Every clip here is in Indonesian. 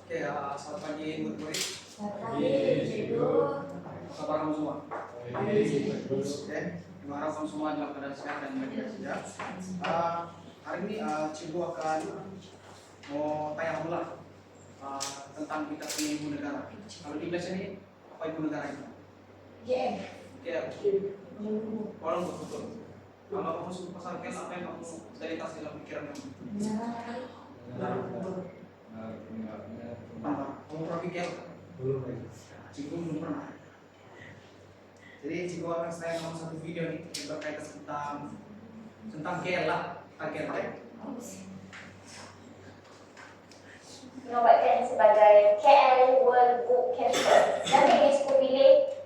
Oke, selamat pagi murid-murid. Pagi, Cikgu. Apa kabar kamu semua? Oke, terima harap kamu semua dalam keadaan sehat dan baik-baik saja. Hari ini Cikgu akan mau tanya kamu lah tentang kita punya ibu negara. Kalau di Indonesia ini apa ibu negara itu? GM. Orang betul. Kalau kamu suka pasal KL, apa yang kamu terlintas dalam pikiran kamu? Kamu pernah pikir? Belum. Cikgu belum pernah. Jadi Cikgu akan saya mau satu video nih yang berkaitan tentang KL lah, KL ya. Menobatkan sebagai KL World Book Capital. Nanti UNESCO pilih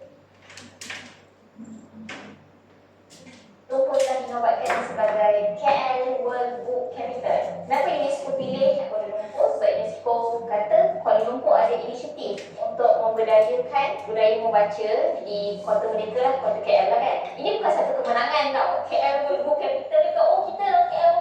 Lumpur telah dinobatkan sebagai KL World Book Capital. Kenapa UNESCO pilih Kuala Lumpur? Sebab UNESCO kata Kuala Lumpur ada inisiatif untuk memberdayakan budaya membaca di kota mereka lah, kota KL lah kan. Ini bukan satu kemenangan tau. KL World Book Capital ni kata, oh kita KL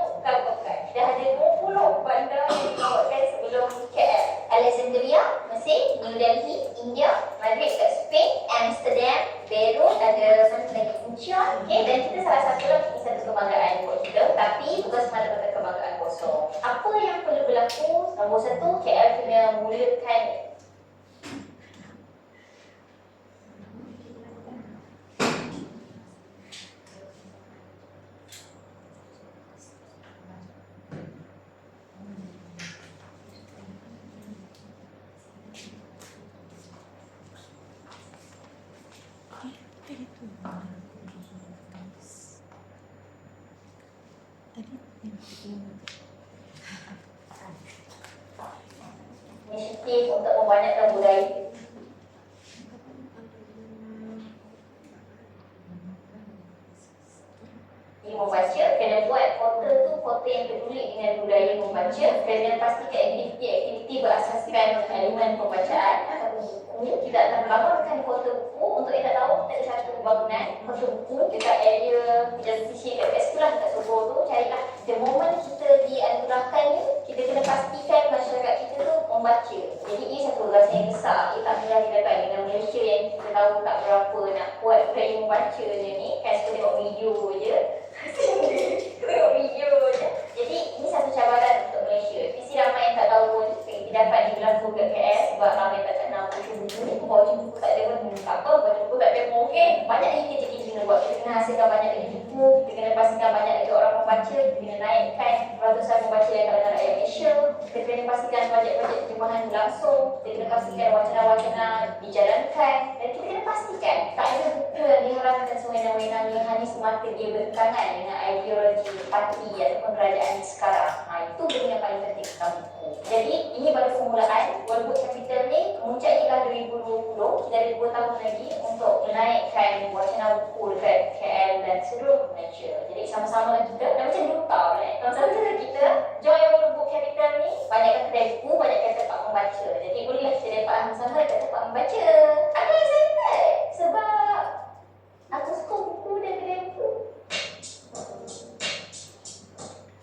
bukan. Dah ada 20 bandar yang dinobatkan sebelum KL. Alexandria, Mesir, New Delhi, India, Madrid kat Spain, Amsterdam, Beirut, ada mana lagi Incheon, okay? Dan kita salah satu lah, ini satu kebanggaan buat kita, tapi bukan semata-mata kebanggaan kosong. Apa yang perlu berlaku? Nombor satu, KL kena mulakan inisiatif untuk membanyakkan budaya. Dia membaca, kena buat foto yang peduli dengan budaya membaca, kena pastikan aktiviti berasaskan elemen pembacaan ataupun buku. Kita akan bangunkan foto buku untuk kita tahu kita ada satu bangunan foto buku dekat area yang sisi kat sekolah dekat Sogo tu, carilah the moment kita dianugerahkan ni, kita kena pastikan masyarakat kita tu membaca. Jadi ini satu tugas yang besar. Ia tak mudah didapat dengan Malaysia yang kita tahu tak berapa nak buat budaya membaca ni kan, suka tengok video je. Tengok video je. Jadi ini satu cabaran untuk Malaysia. Mesti ramai yang tak tahu pun kita dapat diberlaku kat KL sebab ramai tak nak baca buku ni. Baca buku tak ada pun apa, baca buku tak ada pun okey. Banyak lagi kerja kita kena buat. Kita kena hasilkan banyak lagi buku, kita kena pastikan banyak lagi orang membaca, kita kena naikkan ratusan membaca yang kalangan rakyat Malaysia. Kita kena pastikan projek-projek terjemahan berlangsung, kita kena pastikan wacana-wacana dijalankan, dan kita kena pastikan tak ada buku yang diharamkan sewenang-wenang yang hanya semata dia bertentangan dengan ideologi parti ataupun kerajaan sekarang. Itu benda yang paling penting tentang buku. Jadi ini baru permulaan. World Book Capital ni kemuncaknya adalah 2020. Kita ada 2 tahun lagi untuk menaikkan wacana buku dekat KL dan seluruh Malaysia. Jadi sama-sama kita, dah macam duta pula sama-sama kita join World Book Capital ni, banyakkan kedai buku, banyakkan tempat membaca. Jadi bolehlah kita dapat sama-sama dekat tempat membaca. Ada yang excited sebab aku suka buku dan kedai buku.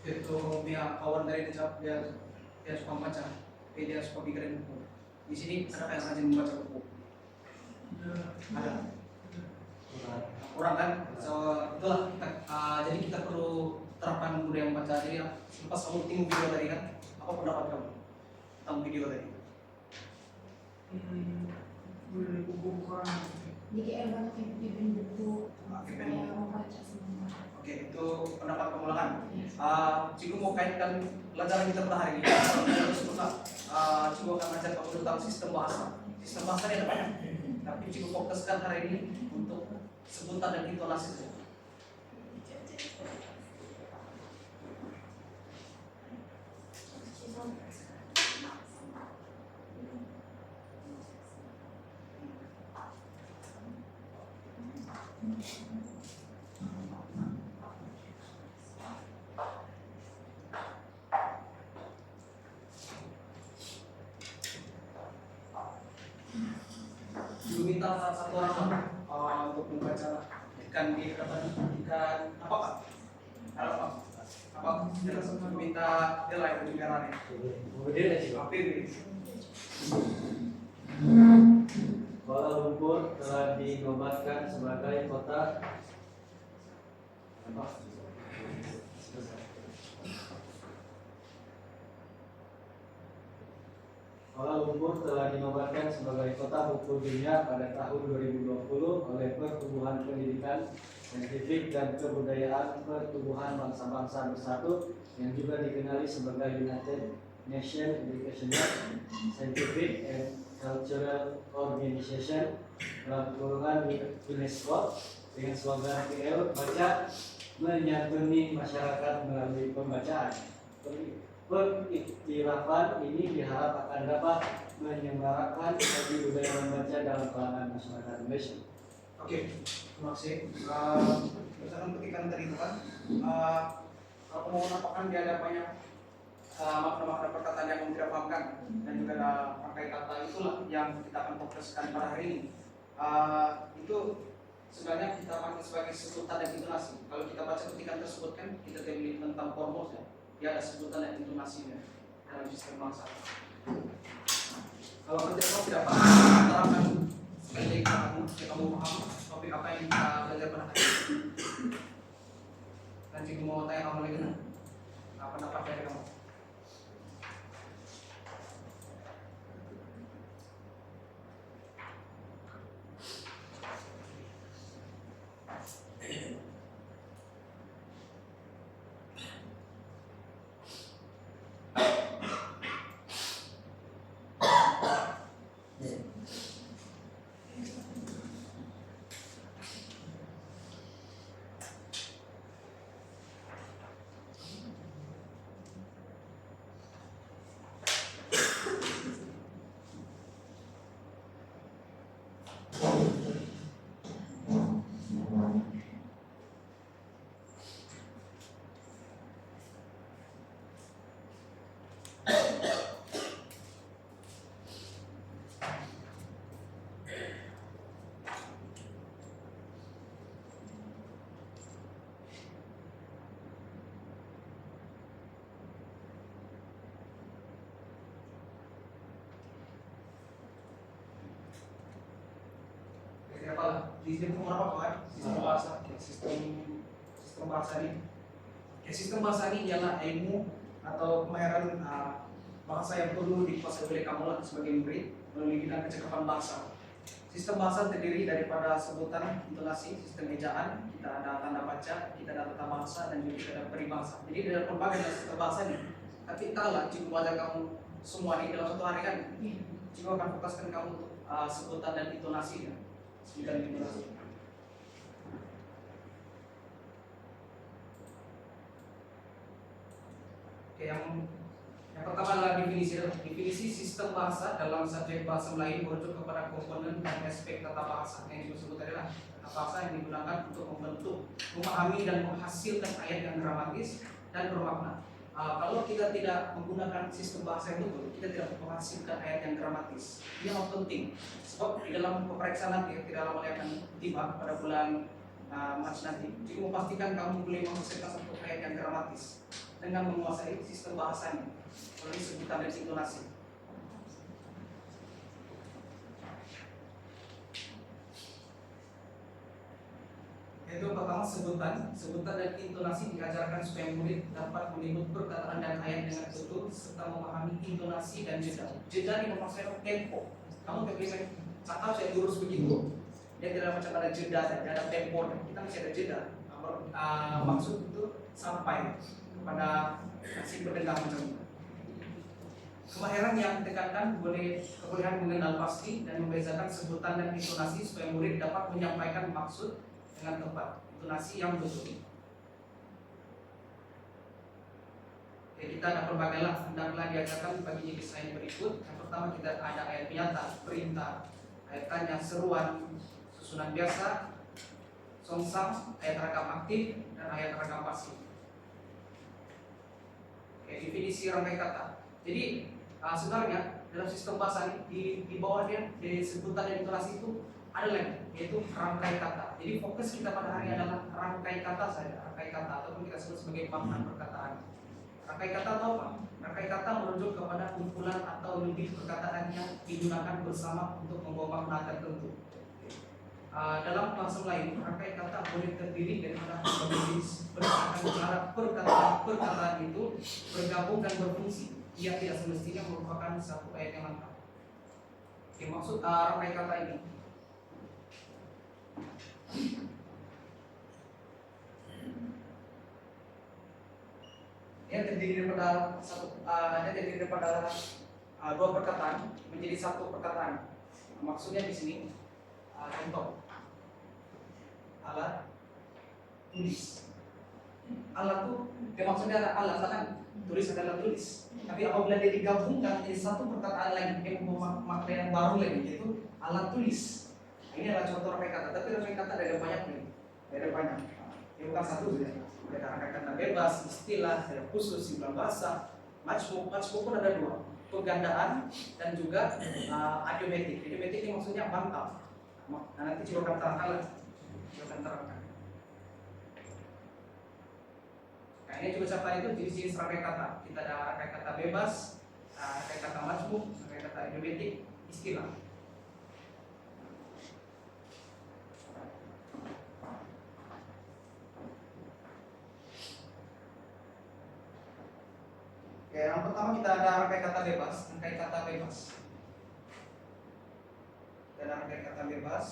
Itu punya kawan dari dia suka membaca, dia suka pikirin buku. Di sini ada yang rajin membaca buku. Ada. Kurang kan? So itulah kita, jadi kita perlu terapkan budaya membaca. Jadi lepas kamu tengok video tadi kan, apa pendapat kamu tentang video tadi? Buku kurang. Di KL banyak yang bikin buku supaya membaca semua. Oke, itu pendapat kamu lah kan? Cikgu mau kaitkan pelajaran kita pada hari ini. Terus Cikgu akan ajar kamu tentang sistem bahasa. Sistem bahasa ini ada banyak, tapi Cikgu fokuskan hari ini untuk sebutan dan intonasi saja. Cikgu minta satu orang untuk membaca ikan di ikan apa kak? Apa? Apa? Jangan minta dia lah yang merah nih. Kemudian ada juga. Apa ini? Kuala Lumpur telah dinobatkan sebagai kota apa? Kuala Lumpur telah dinobatkan sebagai kota buku dunia pada tahun 2020 oleh Pertumbuhan Pendidikan, Saintifik dan Kebudayaan Pertumbuhan Bangsa-Bangsa Bersatu yang juga dikenali sebagai United Nations Educational, Scientific and Cultural Organization dalam kurungan UNESCO dengan slogan PL baca menyantuni masyarakat melalui pembacaan. Pengiktirafan ini diharap akan dapat menyemarakkan hobi budaya membaca dalam kalangan masyarakat Indonesia. Oke, terima kasih. Berdasarkan petikan tadi itu kan, kalau mau menampakkan di hadapannya makna-makna perkataan yang tidak pahamkan dan juga ada rangkai kata itulah yang kita akan fokuskan pada hari ini. Itu sebenarnya kita pakai sebagai sebutan dan intonasi. Kalau kita baca petikan tersebut kan kita terlihat tentang formos ya. Dia ada sebutan dan intonasinya dalam sistem bahasa. Kalau kerja tidak paham, terapkan sekali kamu paham topik apa yang kita belajar pada hari ini. Dan jika mau tanya kamu lagi, apa pendapat dari kamu? Apa di sistem apa kawan? Sistem bahasa, sistem bahasa ini. Sistem bahasa ini ialah ilmu atau kemahiran bahasa yang perlu dikuasai oleh kamu lah sebagai murid melalui bidang kecakapan bahasa. Sistem bahasa terdiri daripada sebutan, intonasi, sistem ejaan, kita ada tanda baca, kita ada tata bahasa dan juga kita ada peribahasa. Jadi dari berbagai sistem bahasa ini. Tapi kalau jika belajar kamu semua ini dalam satu hari kan, jika akan fokuskan kamu untuk sebutan dan intonasinya. Sebutan dan intonasi. Oke, yang pertama adalah definisi sistem bahasa dalam subjek bahasa Melayu merujuk kepada komponen dan aspek tata bahasa yang disebut adalah tata bahasa yang digunakan untuk membentuk, memahami dan menghasilkan ayat yang gramatis dan bermakna. Kalau kita tidak menggunakan sistem bahasa yang betul, kita tidak menghasilkan ayat yang gramatis. Ini yang penting. Sebab di dalam pemeriksaan nanti, tidak lama lagi akan tiba pada bulan Maret nanti. Jadi memastikan kamu boleh menghasilkan satu ayat yang gramatis dengan menguasai sistem bahasanya melalui sebutan dan intonasi. Yaitu pertama sebutan dan intonasi diajarkan supaya murid dapat menyebut perkataan dan ayat dengan betul serta memahami intonasi dan jeda. Jeda ini maksudnya tempo. Kamu tidak bisa cakap saya lurus begitu. Dia tidak macam ada jeda, ada tempo. Kita masih ada jeda. Maksud itu sampai kepada si pendengar macam itu. Kemahiran yang ditekankan boleh kebolehan mengenal pasti dan membedakan sebutan dan intonasi supaya murid dapat menyampaikan maksud dengan tepat, intonasi yang betul. Oke, kita ada berbagai lah, hendaklah diajarkan bagi jenis ayat berikut. Yang pertama kita ada ayat pinyata, perintah, ayat tanya, seruan, susunan biasa, songsang, ayat rakam aktif, dan ayat rakam pasif. Oke, definisi rangkai kata. Jadi sebenarnya dalam sistem bahasa ini di bawahnya di sebutan dan intonasi itu ada lagi, yaitu rangkai kata. Jadi fokus kita pada hari ini adalah rangkai kata saja, rangkai kata ataupun kita sebut sebagai bangunan perkataan. Rangkai kata atau apa? Rangkai kata merujuk kepada kumpulan atau lebih perkataan yang digunakan bersama untuk membawa makna tertentu. Dalam bahasa lain, rangkai kata boleh terdiri daripada jenis berdasarkan cara perkataan itu bergabung dan berfungsi. Ia tidak semestinya merupakan satu ayat yang lengkap. Oke, maksud rangkai kata ini. Dia terdiri daripada dua perkataan menjadi satu perkataan. Maksudnya di sini contoh alat tulis. Alat tuh maksudnya alat kan, tulis adalah tulis. Tapi apabila dia digabungkan menjadi satu perkataan lagi, dia membawa makna yang baru lagi, yaitu alat tulis. Nah, ini adalah contoh rangkai kata. Tapi rangkai kata ada banyak nih, ada banyak. Ini bukan satu saja. Ada rangkai kata bebas, istilah, ada khusus, simpulan bahasa, majmuk pun ada dua, pegandaan dan juga adiomatik. Adiomatik ini maksudnya bantap. Nah, nanti coba akan terangkan. Nah, ini juga catatan itu jenis-jenis rangkai kata. Kita ada rangkai kata bebas, rangkai kata majmuk, rangkai kata adiomatik, istilah. Oke, yang pertama kita ada rangkai kata bebas. Rangkai kata bebas. Kita ada rangkai kata bebas.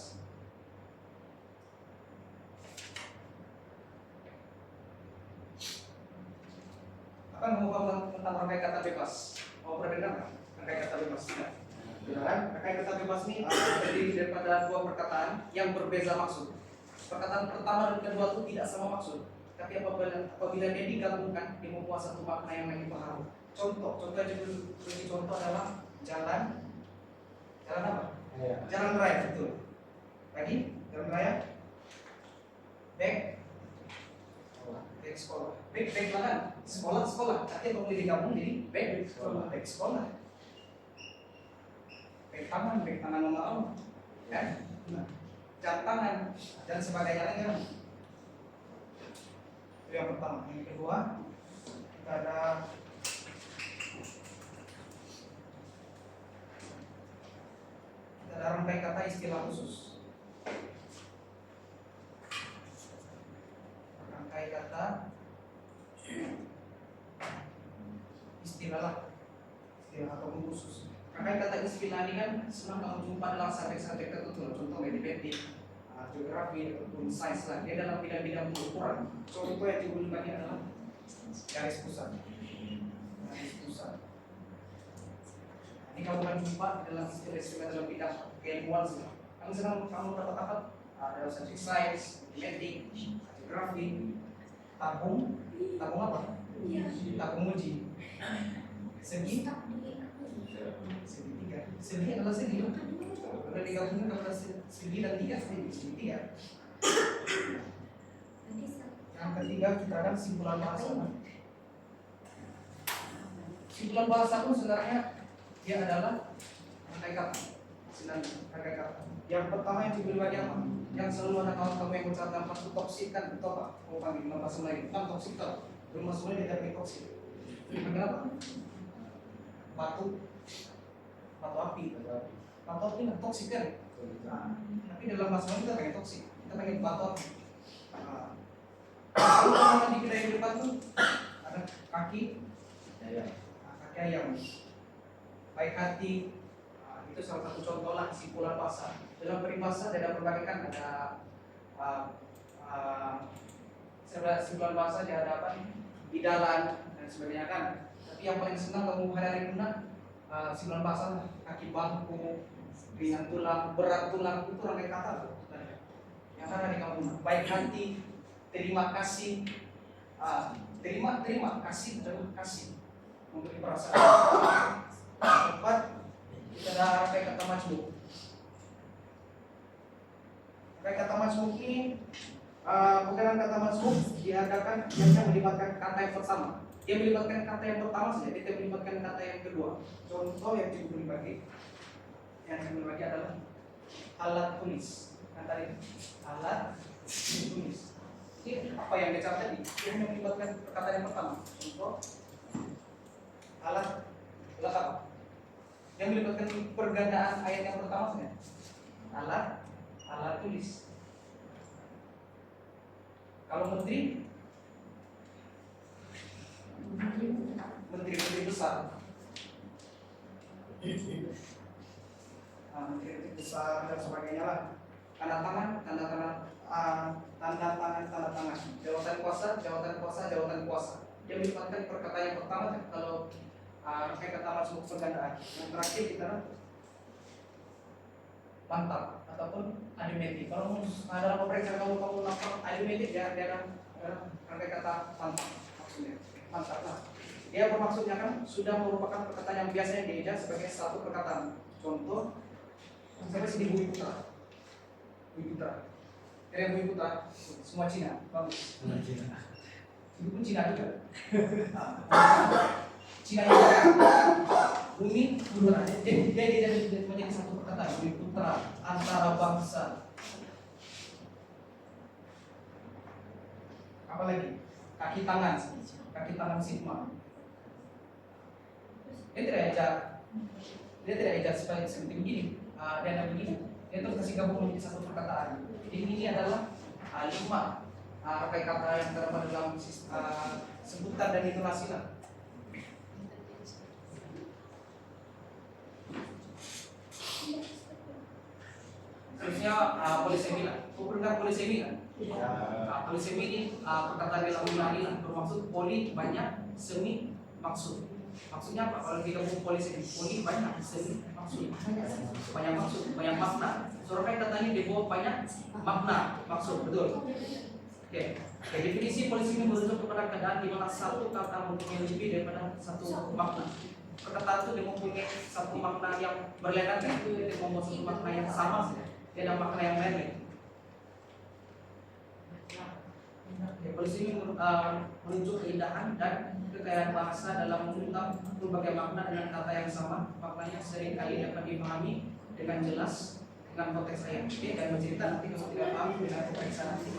Akan mengubah tentang rangkai kata bebas. Mau pernah dengar nggak? Rangkai kata bebas. Tidak. Kan? Rangkai kata bebas ini terdiri daripada dua perkataan yang berbeza maksud. Perkataan pertama dan kedua itu tidak sama maksud. Tapi apabila dia digabungkan, dia membuat satu makna yang lebih baharu. Contoh adalah jalan apa? Jalan raya, betul. Lagi, jalan raya. Back sekolah. Back mana? Sekolah. Tapi kalau digabung jadi back sekolah. Back tangan nomor kan? Jam tangan dan sebagainya lagi kan? Itu yang pertama. Yang kedua kita ada rangkai kata istilah khusus. Rangkai kata istilah ataupun khusus. Rangkai kata istilah ini kan senang kamu jumpa dalam subjek-subjek tertentu. Contoh medipedi, geografi ataupun sains lah. Dia dalam bidang-bidang pengukuran. Contoh yang digunakan adalah garis pusat. Ini kamu akan jumpa dalam istilah dalam bidang keilmuan semua. Kamu dapat dalam subjek sains, medik, geografi, tabung apa? Tabung uji. Segi adalah segi. Kalau digabungkan kepada segi dan tiga, segi tiga. Yang ketiga kita ada simpulan bahasa. Simpulan bahasa pun sebenarnya dia adalah rangkai kata. Yang pertama yang diberi bagi apa? Yang selalu ada kawan-kawan yang bercakap dalam masuk toksik kan itu apa? Mau panggil dalam bahasa lain. Kan toksik tau. Belum masuk lagi dari toksik. Dipanggil apa? Batu api. Batu api kan toksik kan? Tapi dalam bahasa lain kita pakai toksik. Kita pakai batu api. Kalau di kedai depan tuh ada kaki ayam. Baik hati, itu salah satu contoh lah simpulan bahasa. Dalam peribahasa ada berbagai kan ada simpulan bahasa di hadapan idalan dan sebagainya kan. Tapi yang paling senang kamu hari guna simpulan bahasa kaki bangku, ringan tulang, berat tulang itu rangkai kata tuh. Yang ada di kamu baik hati, terima kasih, terima kasih dan kasih memberi perasaan. Keempat, kita ada rangkai kata majmuk. Rangkai kata majmuk ini bukan kata majmuk diadakan biasanya melibatkan kata yang pertama. Dia melibatkan kata yang pertama saja, dia tidak melibatkan kata yang kedua. Contoh yang cukup berbagi adalah alat tulis. Yang tadi alat tulis. Jadi apa yang dia catat tadi? Dia hanya melibatkan perkataan yang pertama. Contoh alat apa? Yang melibatkan pergandaan ayat yang pertama saja. Alat tulis. Kalau menteri besar. Menteri besar dan sebagainya lah. Tanda tangan. Jawatan kuasa. Dia melibatkan perkataan yang pertama kalau kayak kata masuk pergandaan. Yang terakhir kita mantap ataupun adimetik. Kalau dalam pemeriksaan kamu nampak adimetik dia ada kata mantap maksudnya. Mantap lah. Dia bermaksudnya kan sudah merupakan perkataan yang biasanya dieja sebagai satu perkataan. Contoh, saya sini Bumi Putra. Kira Bumi Putra, semua Cina, bagus. Itu pun Cina juga. Cina juga. Bumi Putra. Dia menjadi satu perkataan. Bumi Putra antara bangsa. Apalagi kaki tangan Sigma. Dia tidak eja seperti begini. Dia ada begini. Dia terus kasih gabung menjadi satu perkataan. Jadi ini adalah 5 rangkai kata yang terdapat dalam sebutan dan intonasi lah. Seterusnya polisemi lah. Pernah polisemi kan? Polisemi ini perkataan dalam wilayah lah. Bermaksud poli banyak, semi maksud. Maksudnya apa? Kalau kita buku polisemi, poli banyak, semi maksud. Banyak maksud, banyak makna. Soalnya katanya di bawah banyak makna, maksud, betul. Oke. Definisi polisemi merujuk kepada keadaan di mana satu kata mempunyai lebih daripada satu makna. Perkataan itu dia mempunyai satu makna yang berlainan, dia membuat satu makna yang sama, dia ada makna yang lain. Polisemi merujuk keindahan dan kekayaan bahasa dalam mengungkap berbagai makna dengan kata yang sama. Maknanya seringkali dapat dipahami dengan jelas dengan konteks ayat. Dan bercerita nanti kalau tidak paham dengan konteks nanti.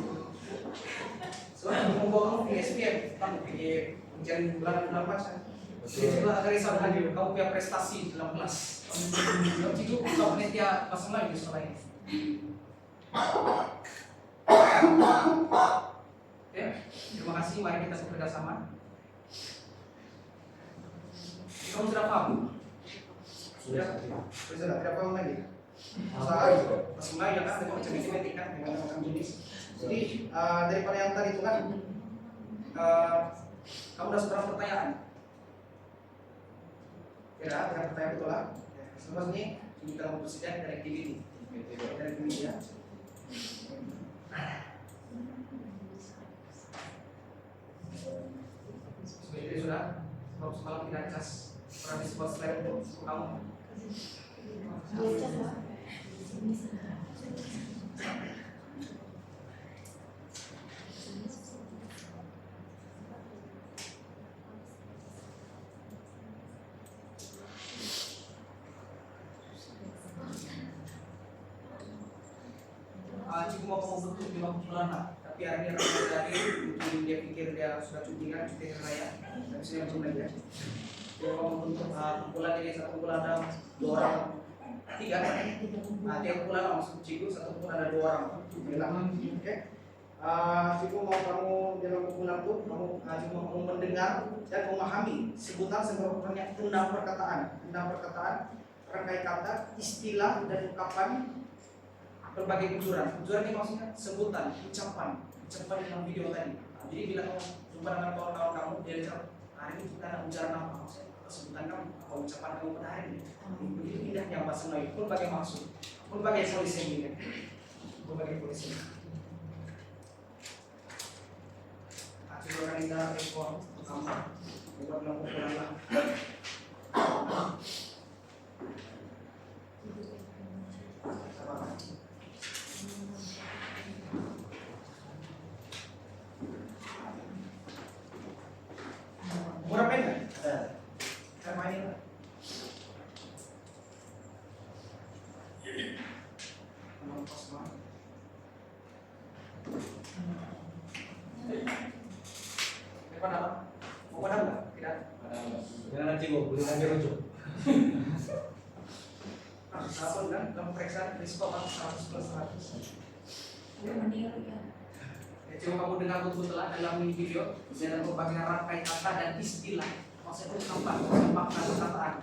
Soalnya mau kamu di SPM, kamu pergi ujian bulan macam. Jadi agar risau lagi, kamu punya prestasi dalam kelas. Kalau itu kamu nanti pasang lagi di sekolah ini. Oke, terima kasih. Mari kita bekerja sama. Kamu sudah paham? Sudah. Tidak paham lagi. Soal pasang lagi ya kan, dengan macam matematik kan, dengan macam jenis. Jadi daripada yang tadi itu kan, kamu sudah seberapa pertanyaan? Kira pertanyaan betul lah. Semua ini kita mau presiden dari activity, dari media. Jadi sudah, kalau semalam tidak cas pernah disebut slide untuk kamu. Cikgu mau kamu betul di waktu bulan, tapi hari ini ramai dari mungkin dia pikir dia sudah cuti raya, dan sudah macam lagi. Dia mau bentuk kumpulan ini, satu kumpulan ada 2 orang, 3. Tiap kumpulan maksud cikgu satu kumpulan ada 2 orang. Oke. Cikgu mau kamu dalam kumpulan itu, cikgu mau kamu mendengar dan memahami sebutan seberapa banyak 6 perkataan, rangkai kata, istilah dan ungkapan. Berbagai unsur ini maksudnya sebutan, ucapan dalam video tadi. Jadi bila kamu jumpa dengan kawan-kawan kamu, dia bilang hari ini kita ada ucapan apa maksudnya, sebutan kamu, apa ucapan kamu pada hari ini. Begitu indahnya bahasa Melayu, berbagai maksud, berbagai polisemi, berbagai polisemi. Coba kan kita respon pertama, buat melakukan lah. Murah pen kan? Saya mainin lah. Nomor 0. Jangan cinggung, boleh lagi rujuk. Harus apa kan? Dalam pemeriksaan risiko 100+100. Meninggal ya. Ya, coba kamu dengar betul dalam video dalam berbagai rangkai kata dan istilah. Maksudnya apa? Makna perkataan.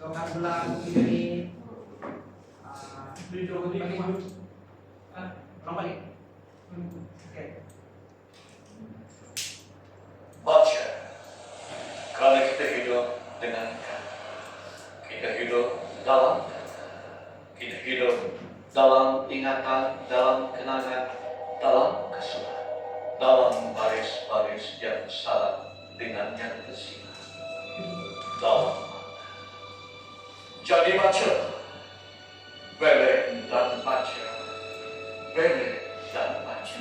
Kalau kamu bilang dari video bagaimana? Ulang balik. Oke. Baca, karena kita hidup dengan kita hidup dalam ingatan, dalam kenangan, dalam kesukaan, dalam baris-baris yang salah dengan yang tersirat dalam. Jadi baca, bele dan baca, bele dan baca.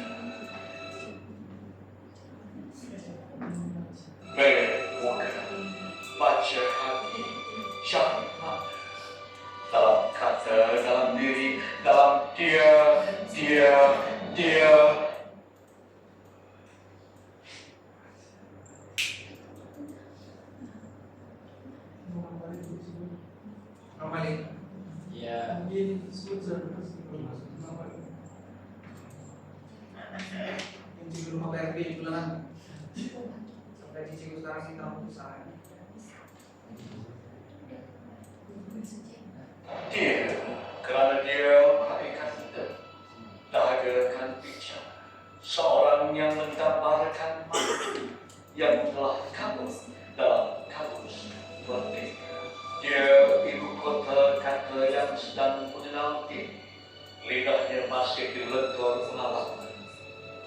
Bele waka, baca hati, cari mata. Dalam kata, dalam diri, dalam dia. Ulang balik. Ya. Kunci rumah BRB di bulan sampai cici sekarang sih kamu usaha. Dia, kerana dia hakikat dahagakan bicara. Seorang yang mendamparkan makhluk yang telah kabur dalam kabus merdeka. Dia ibu kota kata yang sedang mengenal diri. Lidahnya masih dilentur pengalaman.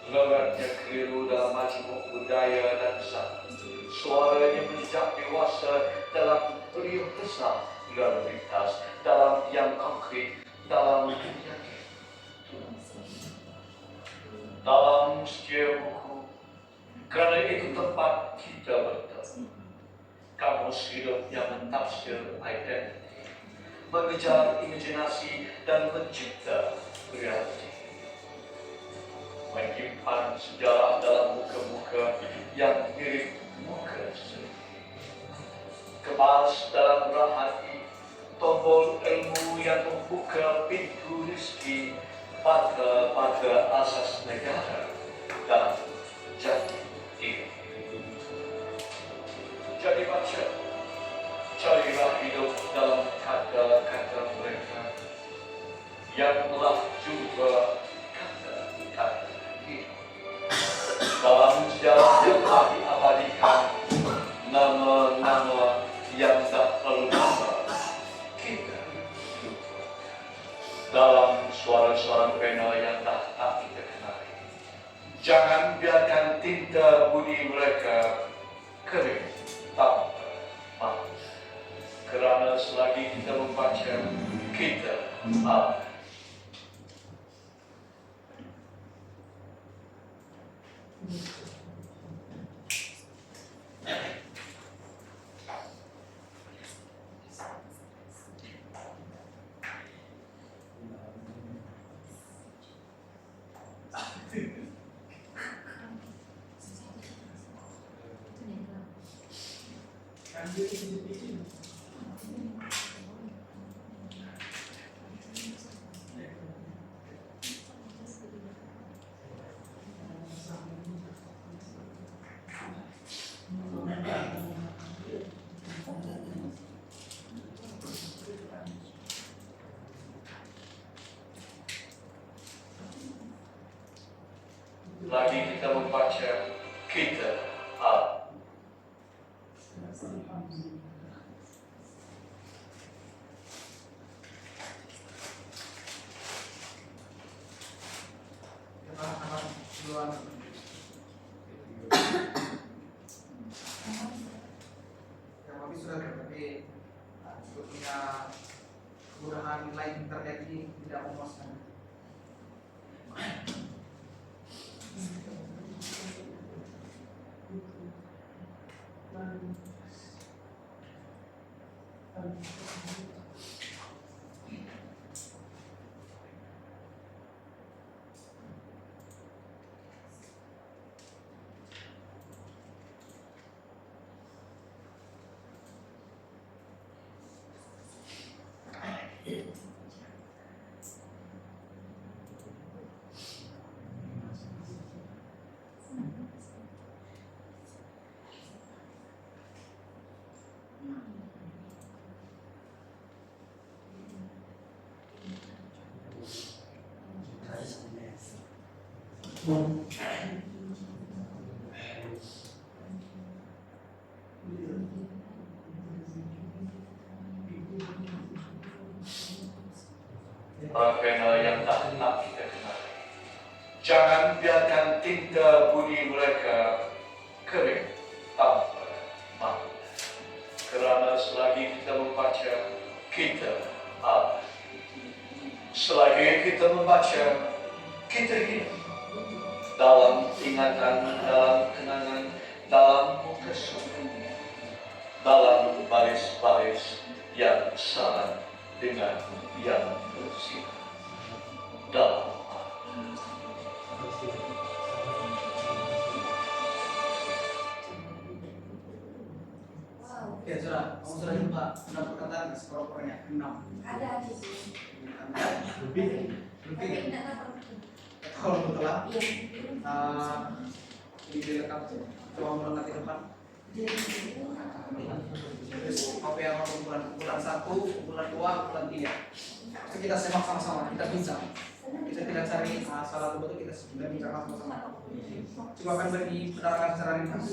Logatnya keliru dalam majmuk budaya dan seni. Suaranya menjejak dewasa dalam riuh besar realitas, dalam yang konkret, dalam yakin, dalam setiap buku. Kerana itu tempat kita bertemu. Kamus hidup yang mentafsir identiti, mengejar imajinasi dan mencipta realiti. Menyimpan sejarah dalam muka-muka yang mirip muka sendiri. Kebas dalam hati, tombol ilmu yang membuka pintu rezeki pada asas negara dan jati diri. Jadi baca, carilah hidup dalam kata-kata mereka yang telah juga kata-kata hidup. Dalam sejarah yang telah diabadikan, nama-nama yang tak perlu nama kita lupa. Dalam suara-suara pena yang tak kita kenali. Jangan biarkan tinta budi mereka kering tanpa maaf. Kerana selagi kita membaca, kita ada. Lagi kita membaca, kita ada. Anak-anak duluan. Yang kami sudah tapi sebetulnya kemudahan lain internet ini tidak memuaskan. Ravenna yang tak hendak kita kenal. Jangan biarkan tinta budi mereka kering tanpa makna. Kerana selagi kita membaca, kita ada. Selagi kita membaca, kita hidup. Dalam ingatan, dalam kenangan, dalam kesungguhan, dalam baris-baris yang sama dengan yang bersih. Dalam Oke, sudah. Kamu sudah jumpa 6 perkataan separuh-paruhnya? 6. Ada di sini. Lebih. Tapi tidak tahu. Kalau betul lah. Iya. Ini dilengkap. Coba melengkapi depan. Terus apa yang kumpulan 1, kumpulan 2, kumpulan 3. Terus kita semak sama-sama, kita bincang. Kita tidak cari salah atau betul, kita bincang sama-sama. Coba akan bagi penerangan secara ringkas.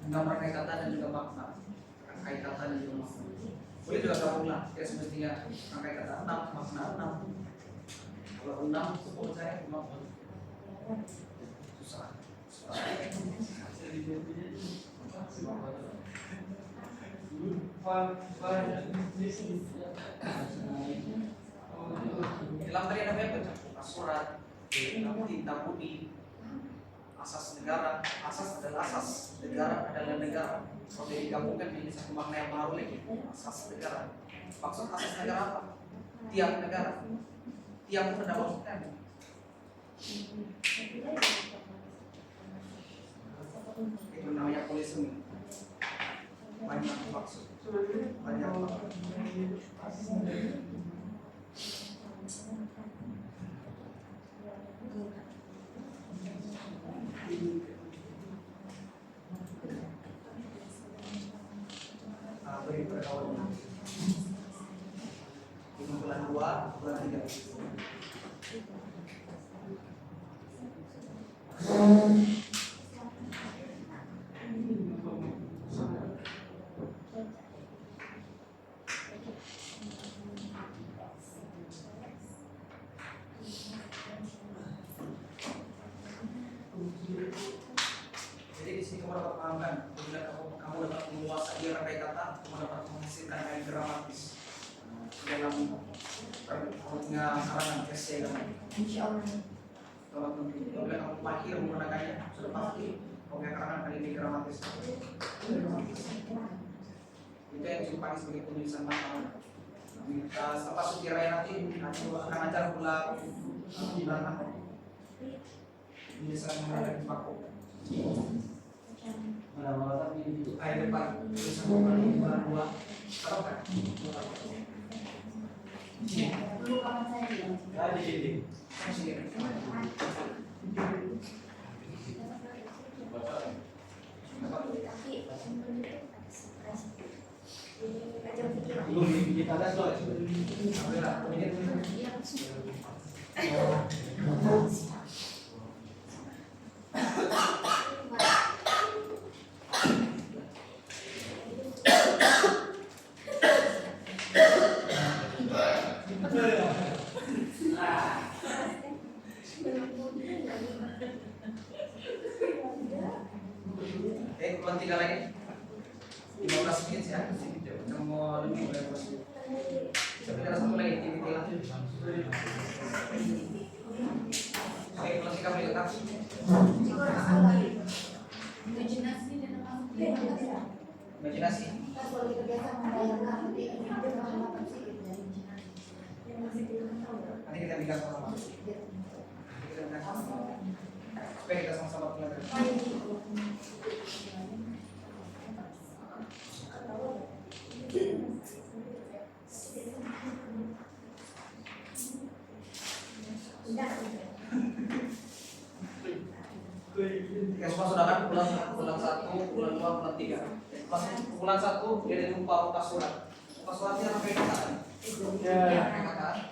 Menggambarkan kata dan juga makna, rangkai kata dan juga makna. Boleh juga gabunglah, ya semestinya rangkai kata 6, makna 6. Kalau 6, sebut saya 5. Susah. Dalam tadi ada banyak baca surat, tinta budi, asas negara. Asas adalah asas, negara adalah negara. Kalau digabungkan menjadi satu makna yang baru lagi, asas negara. Maksud asas negara apa? Tiap negara. Tiap pun ada maksudnya. Itu namanya polisme. Banyak maksud. Banyak maksud. Beri perkawalan. Kumpulan 2, kumpulan 3. Jadi di sini kamu dapat pahamkan, bila kamu dapat menguasai rangkai kata, kamu dapat menghasilkan kain gramatis dalam karangan essay kamu. Insya Allah. Kalau bila kamu mahir menggunakannya, sudah pasti kamu karangan kali ini gramatis. Itu yang dijumpai sebagai penulisan makanan. Apa sekiranya nanti akan ajar pula bulan penulisan mengenai paku. Air depan tulisan bulan 2. Tahu kan? Dulu kawan saya bilang. Di sini. Belum kita ada soal. Kumpulan 3 lagi 15 menit ya. Yang mau lebih boleh masuk. Tapi ada satu lagi, Oke, kalau sikap lihat Imajinasi dan apa? imajinasi. Kalau kita biasa membayangkan nanti itu apa sih gitu dari imajinasi. Nanti kita bilang sama-sama. Kita bilang sama-sama. Supaya kita sama-sama belajar. Ya, semua sudah kan bulan 1, bulan 2, bulan 3. Bulan 1 dia lupa muka surat. Muka suratnya pakai kata.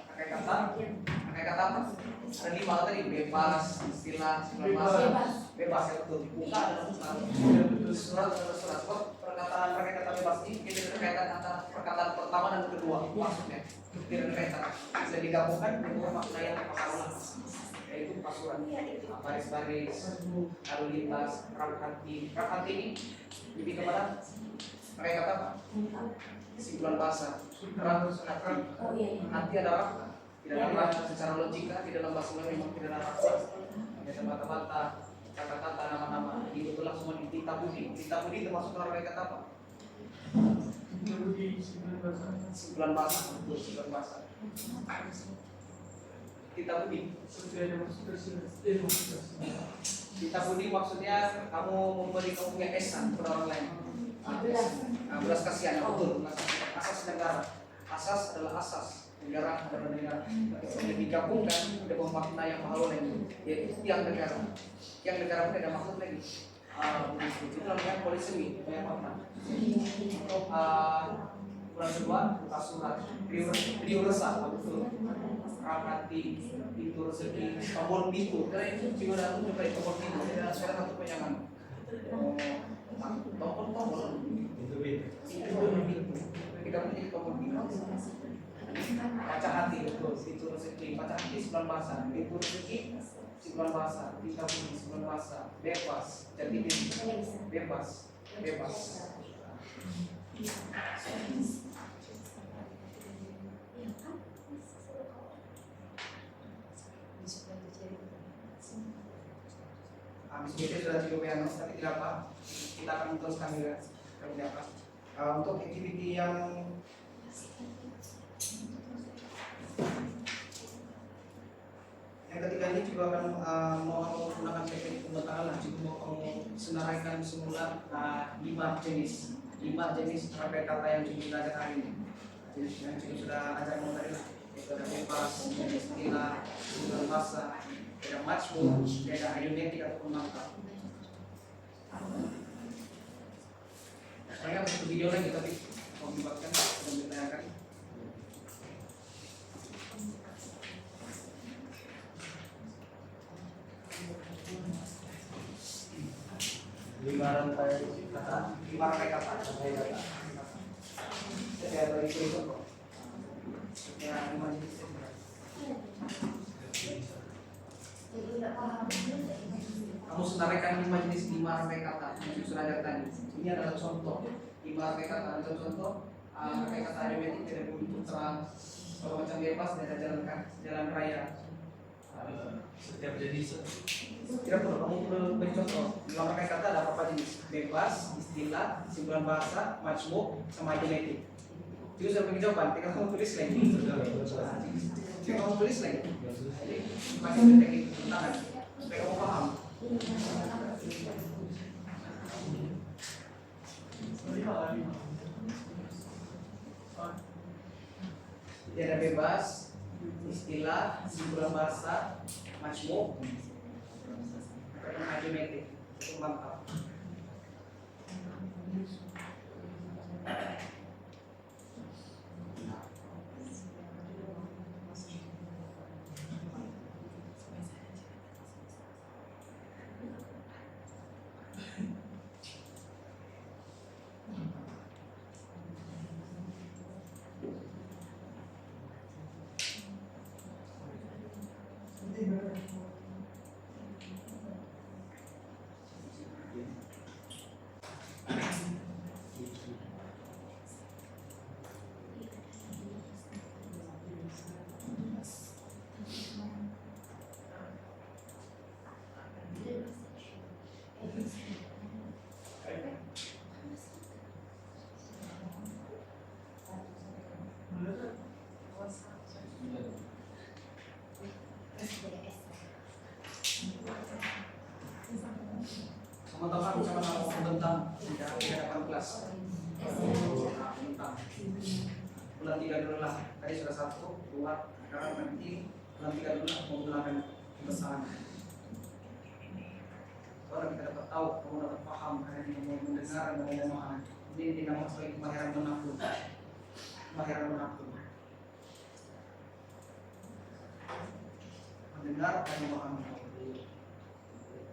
Pakai kata apa? Ada 5 tadi, bebas, istilah, bebas ya betul. Buka adalah buka. Surat adalah surat. Perkataan pakai kata bebas ini kita berkaitan antara perkataan pertama dan kedua maksudnya. Tidak berkaitan. Bisa digabungkan dengan makna yang pertama. Yaitu pasukan baris-baris, lalu lintas, hati ini lebih kepada pakai kata apa? Simpulan bahasa. Hati adalah tidak dalam secara logika, di dalam bahasa memang tidak ada arti. Ada kata-kata, kata-kata, nama-nama. Itu telah semua di Tita Budi. Tita Budi termasuk dalam pakai kata apa? Simpulan bahasa, betul simpulan bahasa. Tita Budi. Tita Budi maksudnya kamu memberi kamu punya esan kepada orang lain. Belas kasihan, betul. Asas negara. Asas adalah asas. Negara adalah negara. Kemudian digabungkan ada makna yang mahal lagi, yaitu tiang negara. Tiang negara pun ada maksud lagi. Itu namanya polisemi, banyak makna. Untuk bulan kedua buka surat, prioresa, betul. Rapati, pintu rezeki, tombol pintu. Karena itu juga ada juga di tombol pintu. Jadi ada salah satu penyangan. Tombol pintu. Kita menjadi tombol pintu. Baca hati, betul. Pintu rezeki, baca hati 9 bahasa. Pintu rezeki 9 bahasa. Kita punya 9 bahasa. Bebas, jadi bebas, bebas. Habis itu sudah cukup yang tapi tidak apa. Kita akan meneruskan juga seperti apa. Untuk activity yang ketiga ini juga akan mau menggunakan teknik pembentalan. Juga mau kamu senaraikan semula 5 jenis rangkaian kata yang kita belajar hari ini. Jenis yang sudah ajar mau tadi lah. Itu ada bebas, istilah, bahasa, ada matchbook, ada identik atau penangkap. Saya satu video lagi tapi mau dibuatkan dan ditanyakan. Lima rangkai kata. Saya bagi contoh. Ya, 5 jenis. Kamu senaraikan 5 jenis 5 rangkai kata yang sudah ada tadi. Ini adalah contoh 5 rangkai kata. Ada contoh rangkai kata aritmetik tidak begitu terang. Kalau macam bebas ada jalan raya. Setiap jenis Tidak perlu kamu perlu beri contoh. 5 rangkai kata ada apa jenis? Bebas, istilah, simpulan bahasa, matchbook, sama genetik. Itu sudah bagi jawaban. Tinggal kamu tulis lagi. Tinggal kamu tulis lagi. Jadi pakai teknik tangan supaya kamu paham. Jadi ada bebas, istilah, simpulan bahasa, matchbook, genetik. Itu mantap. Tentang. Bulan 3 dulu lah. Tadi sudah 1, 2. Sekarang nanti bulan 3 dulu lah mau menggunakan kebesaran. Baru kita dapat tahu, kamu dapat paham karena dia mau mendengar dan mau memahami. Ini dinamakan sebagai kemahiran menafsir. Kemahiran menafsir. Mendengar dan memahami.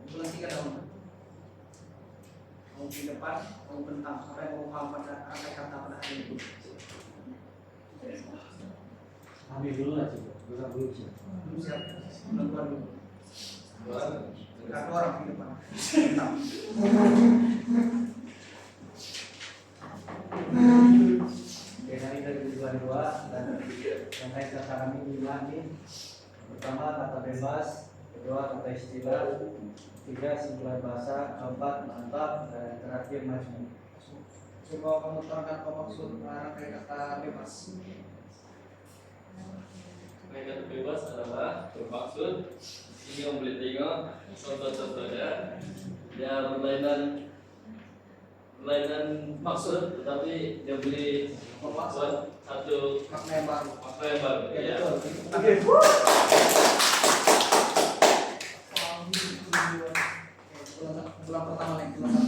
Bulan 3 tahun. Mau di depan, mau bentang, apa yang mau paham pada apa kata pada hari ini. Ambil dulu lah coba, bukan belum sih. Belum siap, belum keluar dulu. Enggak ada orang di depan. Bentang. Oke, dari tujuan 2 dan yang saya kata kami bilang nih, pertama kata bebas, kedua kata istilah, ketiga simpulan bahasa, keempat mantap, dan terakhir majmuk. Coba kamu terangkan apa maksud rangkai kata bebas. Kaitan bebas adalah bermaksud ini yang boleh tengok contoh-contohnya ya berlainan maksud tetapi dia boleh buat satu Makna yang baru. makna yang baru Ya, ya. betul. Oke. Bulan pertama nih, bulan 1.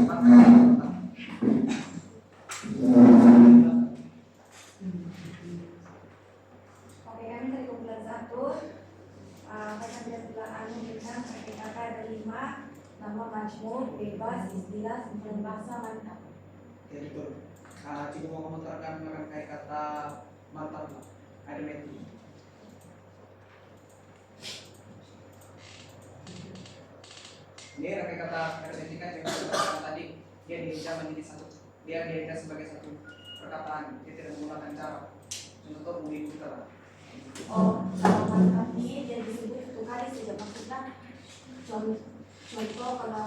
Makna yang pertama. Oke, kami dari kumpulan 1. Kata bilang tentang kata ada 5. Nama majmuk, bebas, istilah, simpulan bahasa, mantap. Ya betul. Coba mau kamu terangkan merangkai kata mantap lah. Ada meti. Ini rangkai kata hermetika yang kita katakan tadi dia diincar menjadi satu. Dia diincar sebagai satu perkataan. Dia tidak menggunakan cara. Contoh bumi putra. Oh, kalau mantap ini dia disebut 1 kali saja, maksudnya contoh kalau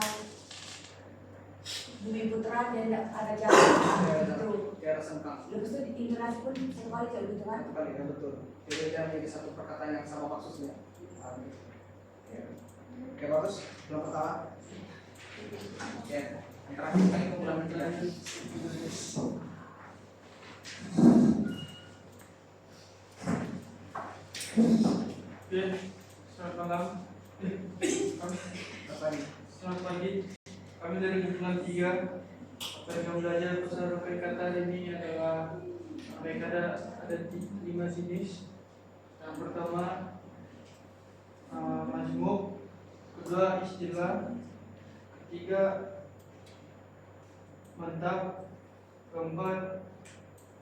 Bumi Putra dia tidak ada jalan gitu. Dia ada sengkang. Lepas itu intonasi pun 1 kali kayak gitu kan. Satu kali ya betul. Jadi dia menjadi satu perkataan yang sama maksudnya. Ya. Oke bagus. Belum pertama. Ya. Yang terakhir kali kumpulan ketiga. Oke, selamat malam. Apa ini? Selamat pagi. Kami dari kumpulan 3. Apa yang kami belajar pasal rangkai kata ini adalah rangkai kata ada 5 jenis. Yang pertama majmuk, kedua istilah, ketiga mantap, keempat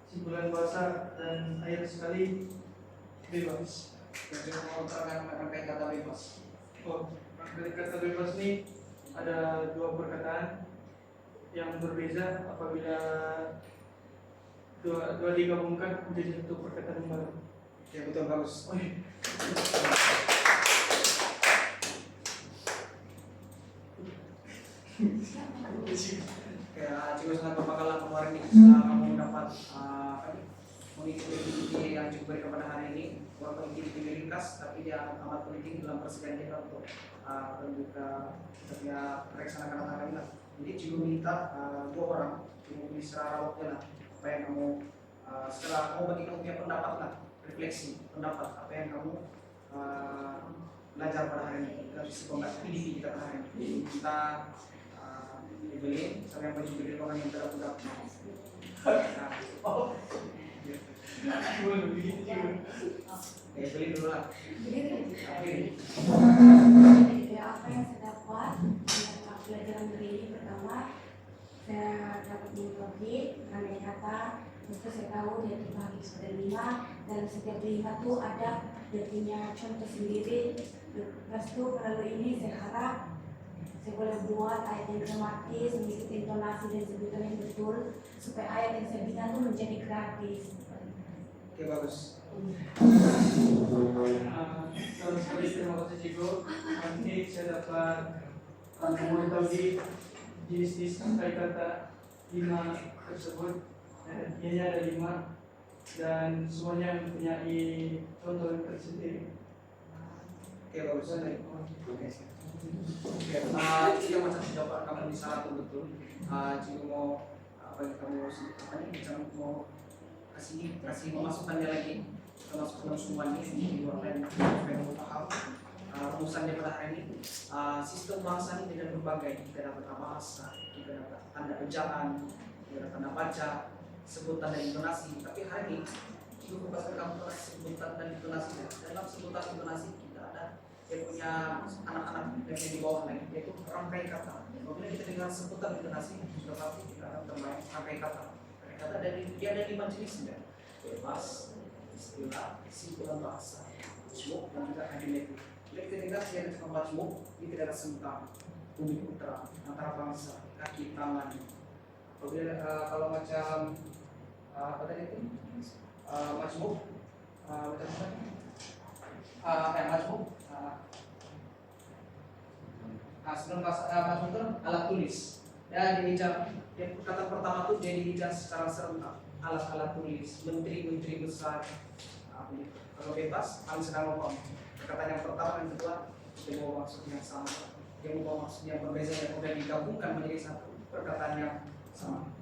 simpulan bahasa, dan akhir sekali bebas. Yang mau terangkan rangkai kata bebas. Oh, rangkai kata bebas ini ada 2 perkataan yang berbeza apabila dua digabungkan menjadi 1 perkataan yang baru. Ya betul bagus. Oh, iya. Kayak juga sangat berbakalan kemarin nih setelah kamu dapat mengikuti yang cukup baik pada hari ini. Walaupun ini tinggi ringkas, tapi dia amat penting dalam persediaan kita untuk dan juga setiap reksanakan acara ini lah. Jadi juga minta 2 orang cuma bisa waktu lah apa yang kamu setelah kamu bagi kamu punya pendapat lah, refleksi pendapat apa yang kamu belajar pada hari ini dari sisi PDP kita pada hari ini. Kita dibeli sama yang baju beli orang yang tidak mudah. Oh, boleh begitu juga. Ya beli dulu lah. Jadi apa yang saya dapat dari pelajaran hari ini, pertama saya dapat mengetahui rangkai kata. Itu saya tahu dia terbagi sebagai 5, dalam setiap 5 itu ada dia punya contoh sendiri. Lepas itu kalau ini saya harap saya boleh buat ayat yang dramatis, mengikuti intonasi dan sebutan yang betul supaya ayat yang saya bilang itu menjadi gratis. Oke bagus. Selamat sekali, terima kasih Ciko. Nanti saya dapat mengetahui jenis rangkai kata 5 tersebut. Ianya ada 5 dan semuanya mempunyai contoh yang tersendiri. Oke bagus. Oke. Oke, itu yang macam jawaban kamu bisa atur betul. Jika mau apa yang kamu apa nih, jangan mau kasih masukannya lagi, termasuk dalam semuanya di luar lain supaya kamu paham. Rumusannya pada hari ini, sistem bahasa ini tidak berbagai. Kita dapat bahasa, kita dapat tanda ejaan, kita dapat tanda baca, sebutan dan intonasi. Tapi hari ini cukup pasal kamu telah sebutan dan intonasi. Dalam sebutan intonasi kita ada dia punya anak-anak yang di bawah lagi, yaitu rangkai kata. Apabila kita dengar sebutan intonasi, sudah pasti kita akan termain rangkai kata. Rangkai kata dia ada 5 jenisnya: bebas, istilah, simpulan bahasa, smuk, dan juga adinetik. Kita ada tempat smuk, ini tidak ada sentang, bumi putra, antara bangsa, kaki, tangan. Apabila kalau macam apa tadi itu? Majmuk, majmuk. Sebelum majmuk itu alat tulis. Ya dihijab. Kata pertama itu dia dihijab secara serentak. Alat-alat tulis, menteri-menteri besar. Kalau bebas, kami sedang ngomong. Kata yang pertama dan kedua, dia bawa maksud yang sama. Dia membawa maksud yang berbeda yang kemudian digabungkan menjadi satu perkataan yang sama.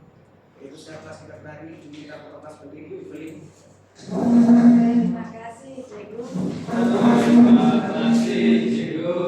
Itu saya kelas kita hari ini kita kertas berdiri beli. Terima kasih, Cikgu. Terima kasih, Cikgu.